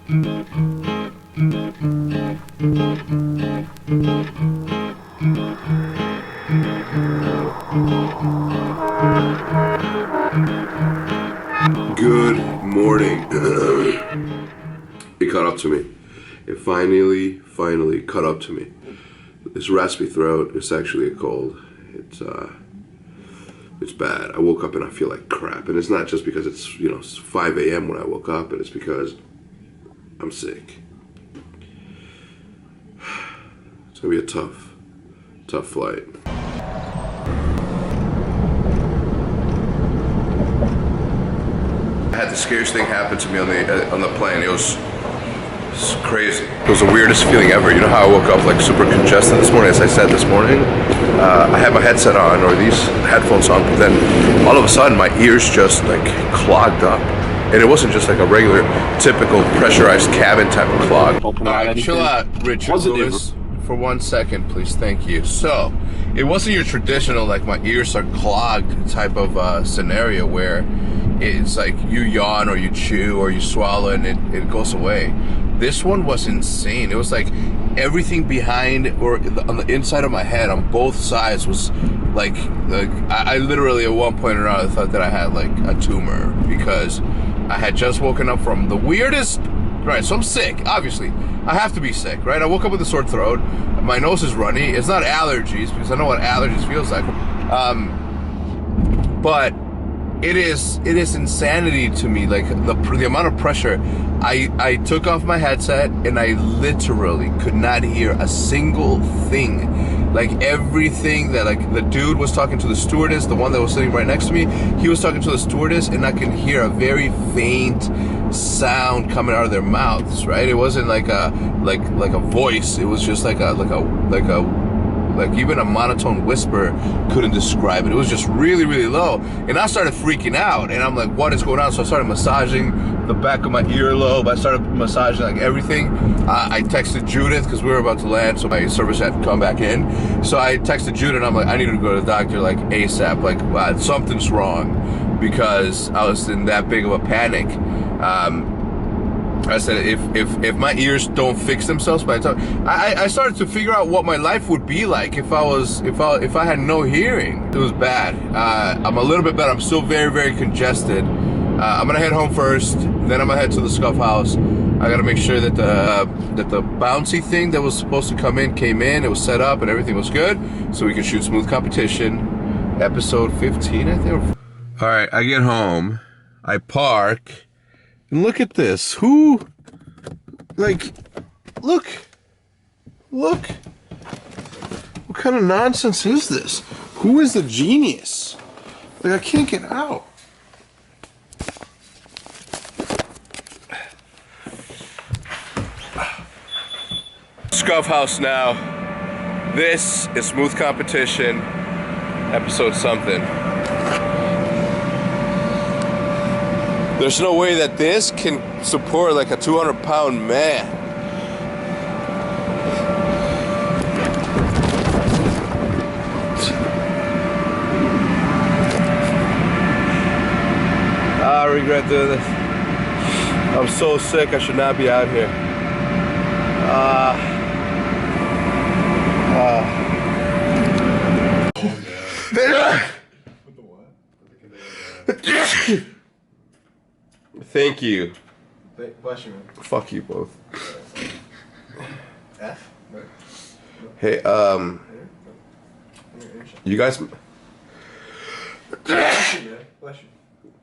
Good morning. It caught up to me. It finally caught up to me. This raspy throat is actually a cold. It's bad. I woke up and I feel like crap. And it's not just because it's 5 a.m. when I woke up, but it's because I'm sick. It's gonna be a tough flight. I had the scariest thing happen to me on the plane. It was crazy. It was the weirdest feeling ever. You know how I woke up like super congested this morning, as I said this morning? I had my headset on, or these headphones on, but then all of a sudden my ears just like clogged up. And it wasn't just like a regular, typical pressurized cabin type of clog. Alright, chill out, Richard Lewis, for 1 second, please. Thank you. So, it wasn't your traditional, like, my ears are clogged type of scenario where it's like you yawn or you chew or you swallow and it goes away. This one was insane. It was like everything behind or on the inside of my head on both sides was like I literally at one point or another thought that I had like a tumor because I had just woken up from the weirdest, right, so I'm sick, obviously. I have to be sick, right? I woke up with a sore throat. My nose is runny. It's not allergies because I know what allergies feels like. But it is insanity to me, like the amount of pressure. I took off my headset and I literally could not hear a single thing. Like everything that, like, the dude was talking to the stewardess, the one that was sitting right next to me, he was talking to the stewardess, and I can hear a very faint sound coming out of their mouths, right? It wasn't like a voice. It was just like even a monotone whisper couldn't describe it. It was just really, really low. And I started freaking out. And I'm like, what is going on? So I started massaging the back of my earlobe. I started massaging like everything. I texted Judith because we were about to land, so my service had to come back in. So I texted Judith and I'm like, I need to go to the doctor like ASAP. Like, wow, something's wrong, because I was in that big of a panic. I said, if my ears don't fix themselves by the time I started to figure out what my life would be like if I had no hearing. It was bad. I'm a little bit better. I'm still very, very congested. I'm gonna head home first, then I'm gonna head to the Scuf house. I gotta make sure that the bouncy thing that was supposed to come in came in. It was set up and everything was good, so we can shoot Smooth Competition, episode 15, I think. All right, I get home, I park. And look at this. Who, like, look. What kind of nonsense is this? Who is the genius? Like, I can't get out. Scuf house now. This is Smooth Competition, episode something. There's no way that this can support like a 200-pound man. I regret doing this. I'm so sick, I should not be out here. Thank you. Bless you, man. Fuck you both. F? Hey, you guys... Bless you.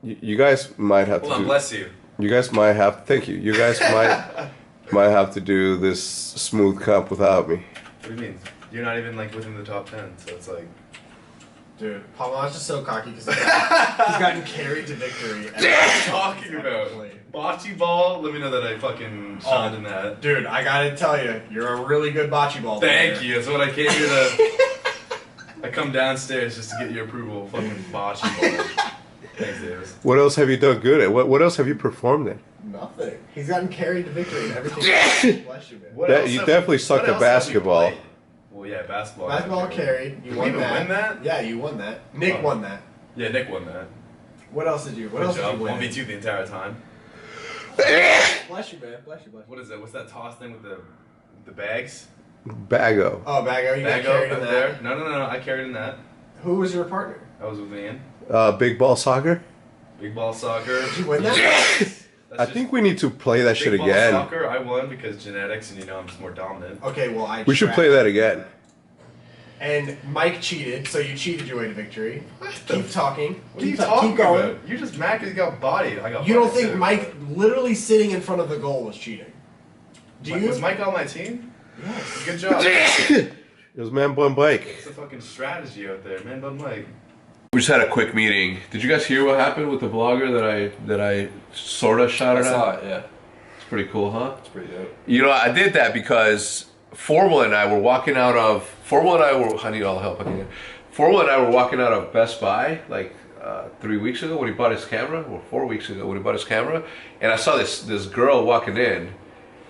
You guys might have to Hold on, bless you. You guys might have... Thank you. You guys might have to do this Smooth Cup without me. What do you mean? You're not even like within the top 10, so it's like... Dude, Pavlov's just so cocky because he's gotten carried to victory. What are you talking about? Bocce ball? Let me know that I fucking shined in that. Dude, I gotta tell you, you're a really good bocce ball player. Thank you. That's what I came here to... I come downstairs just to get your approval. Fucking bocce ball. Thanks, Davis. What else have you done good at? What else have you performed in? Nothing. He's gotten carried to victory and everything. Bless you, man. You definitely suck at basketball. Well, yeah, basketball. Basketball carried. You Did won we even that. win that? Yeah, you won that. Nick won that. Yeah, Nick won that. What else did you? What else did you win? 1v2 the entire time. Bless Bless you, man. Bless you, bless you. What is that? What's that toss thing with the bags? Bago. Oh, Bago, you got Bago carried in up that. there? No. I carried in that. Who was your partner? I was with Ian. Big ball soccer. Big ball soccer. Did you win that? I think we need to play that shit Big ball again. soccer, I won because genetics, and I'm just more dominant. Okay, well, We should play that again. And Mike cheated, so you cheated your way to victory. Keep talking. What are you Keep talking going. about? You just mad because you got bodied. I got You don't bodied think too. Mike literally sitting in front of the goal was cheating? Do you? Was Mike on my team? Yes. Good job. It was man bun Blake. It's a fucking strategy out there, man. But Mike. We just had a quick meeting. Did you guys hear what happened with the vlogger that I sort of shouted I at? saw it, yeah. It's pretty cool, huh? It's pretty dope. You know, I did that because Formal and I were walking out of I need all the help I can get. Formal and I were walking out of Best Buy like 3 weeks ago when he bought his camera, or 4 weeks ago when he bought his camera, and I saw this girl walking in,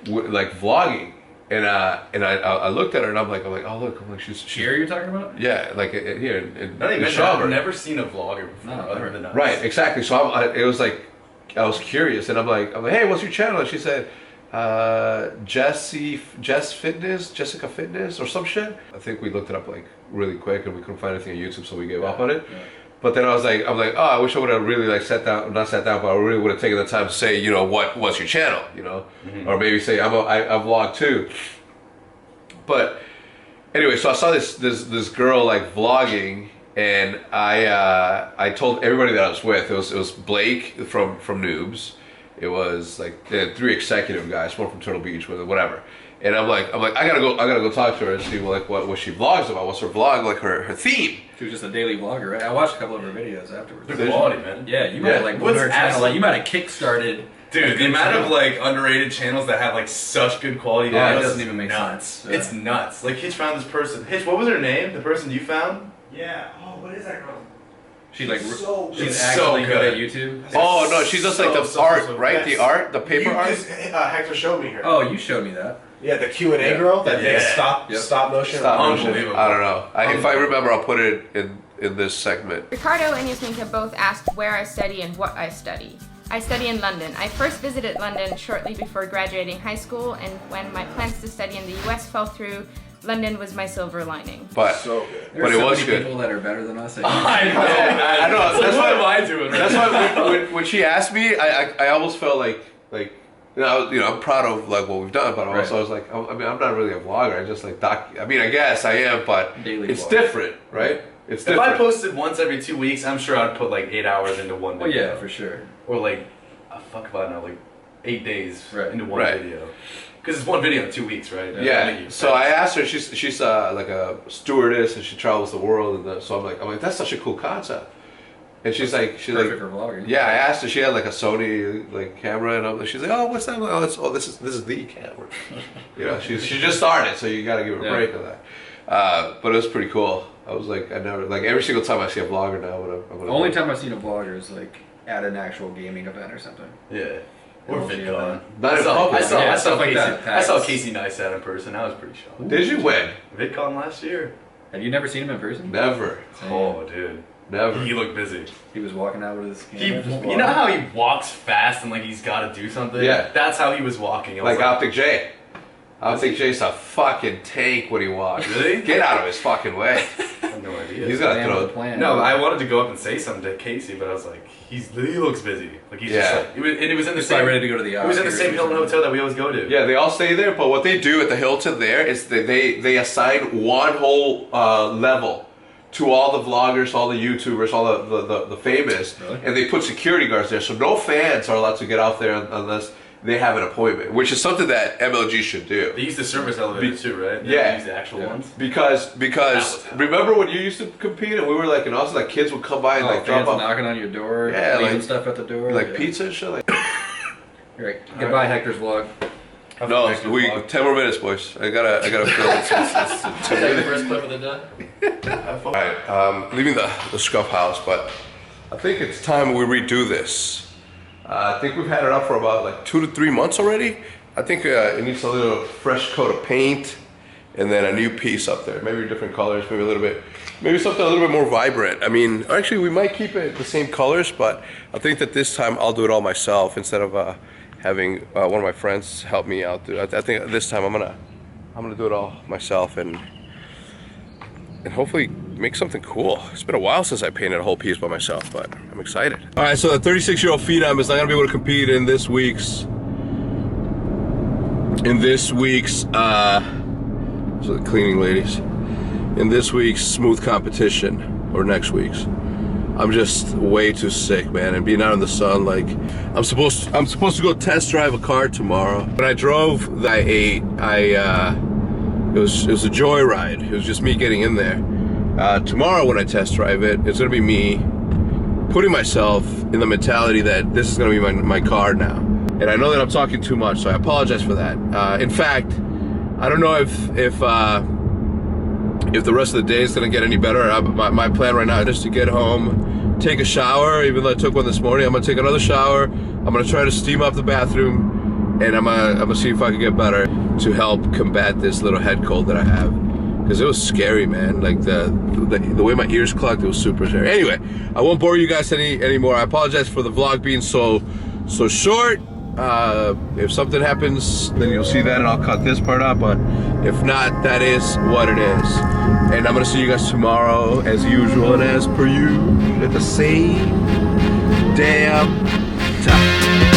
like vlogging, and I looked at her and I'm like, oh look, I'm like she's Here you're talking about? yeah, like here in Not even. the shower. I've never seen a vlogger before, No, other never. than us. Right, exactly. So it was like I was curious, and I'm like, hey, what's your channel? And she said, Jessica Fitness or some shit. I think we looked it up like really quick, and we couldn't find anything on YouTube, so we gave up on it. Yeah. But then I'm like, oh, I wish I would have really like not sat down, but I really would have taken the time to say, you know, what's your channel, you know, or maybe say I vlog too. But anyway, so I saw this girl like vlogging, and I told everybody that I was with. It was Blake from Noobs. It was like they had 3 executive guys, one from Turtle Beach, whatever. And I'm like I gotta go talk to her and see like what she vlogs about. What's her vlog, like her theme? She was just a daily vlogger, right? I watched a couple of her videos afterwards. They're quality, man. Yeah, you might have like What's her channel, absolute- like you might have kickstarted. Dude, the amount of like underrated channels that have like such good quality Oh, it videos doesn't is even make nuts. sense. Yeah. It's nuts. Like Hitch found this person. Hitch, what was her name? The person you found? Yeah. Oh, what is that girl? She's like so she's It's actually so good at good. YouTube. Oh no, she does like the So art, right? yes. The art, the paper art. Hector showed me her. Oh, you showed me that. Yeah, the Q&A Yeah. girl. That Yeah. big stop motion. Stop motion. Unbelievable. I don't know. If I remember, I'll put it in this segment. Ricardo and Yasminka both asked where I study and what I study. I study in London. I first visited London shortly before graduating high school, and when my plans to study in the US fell through, London was my silver lining. But So good. There But are it so was many good. people that are better than us. I know. I know. So That's what am why. I doing? Right That's now? why when she asked me, I almost felt like I'm proud of like what we've done, but also I was like, I mean, I'm not really a vlogger. I just like I mean, I guess I am, but Daily it's vlog. different, right? It's If different. I posted once every 2 weeks, I'm sure I'd put like 8 hours into one Well, video. yeah, for sure. Or like, fuck if I know, like 8 days Right. into one Right. video. Because it's one video in 2 weeks, right? Yeah. So I asked her. She's like a stewardess and she travels the world, and so I'm like that's such a cool concept. And she's like Perfect for vlogging. yeah. I asked her. She had like a Sony like camera, and she's like, oh, what's that? I'm like, oh, this is the camera. You know, she just started, so you got to give her a Yeah. break on that. But it was pretty cool. I was like, I never like every single time I see a vlogger now. I'm gonna The only time I've seen a vlogger is like at an actual gaming event or something. Yeah. Or Well, VidCon. Not I in saw, public. I saw, Yeah, I saw stuff like Casey, that. I saw Casey Neistat in person. I was pretty shocked. Did you win? VidCon last year. Have you never seen him in person? Never, Oh, dude. never. He looked busy. He was walking out with his He, camera. just you know walking. how he walks fast and like he's got to do something? Yeah. That's how he was walking. I was Like Optic J. Optic J's a fucking tank when he walks. Really? Get out of his fucking way. I have no idea. He's got to Man with a throw. plan. No, I wanted to go up and say something to Casey, but I was like, he looks busy. Like he's Yeah. just like, and it was in the He's probably same. ready to go to the It was in the Oscars same or Hilton something. hotel that we always go to. Yeah, they all stay there, but what they do at the Hilton there is they assign one whole level to all the vloggers, all the YouTubers, all the famous, Really? and they put security guards there, so no fans are allowed to get out there unless they have an appointment, which is something that MLG should do. They use the service elevator too, right? They Yeah. don't use the actual Yeah. ones. Because was- remember when you used to compete and we were like in Austin, like kids would come by and Oh, like drop fans off knocking on your door, Yeah, leaving like- stuff at the door, like yeah. pizza and shit. Like Right. Goodbye, Hector's vlog. no, Hector's we vlog. 10 more minutes, boys. I gotta film it. Take the first clip of the day. All right, leaving the Scuf house, but I think it's time we redo this. I think we've had it up for about like 2 to 3 months already. I think it needs a little fresh coat of paint and then a new piece up there. Maybe different colors, maybe a little bit, maybe something a little bit more vibrant. I mean, actually we might keep it the same colors, but I think that this time I'll do it all myself instead of having one of my friends help me out. I think this time I'm gonna do it all myself and hopefully make something cool. It's been a while since I painted a whole piece by myself, but I'm excited. All right, so the 36-year-old Phenom is not gonna be able to compete in this week's so the cleaning ladies, in this week's smooth competition, or next week's. I'm just way too sick, man, and being out in the sun, like, I'm supposed to go test drive a car tomorrow. When I drove, it was a joyride. It was just me getting in there. Tomorrow when I test drive it, it's gonna be me putting myself in the mentality that this is gonna be my car now. And I know that I'm talking too much, so I apologize for that. In fact, I don't know if the rest of the day is gonna get any better. My plan right now is to get home, take a shower. Even though I took one this morning, I'm gonna take another shower. I'm gonna try to steam up the bathroom, and I'm gonna see if I can get better to help combat this little head cold that I have. Because it was scary, man. Like the way my ears clucked, it was super scary. Anyway, I won't bore you guys anymore. I apologize for the vlog being so short. If something happens, then you'll see that and I'll cut this part out, but if not, that is what it is. And I'm gonna see you guys tomorrow as usual and as per you at the same damn time.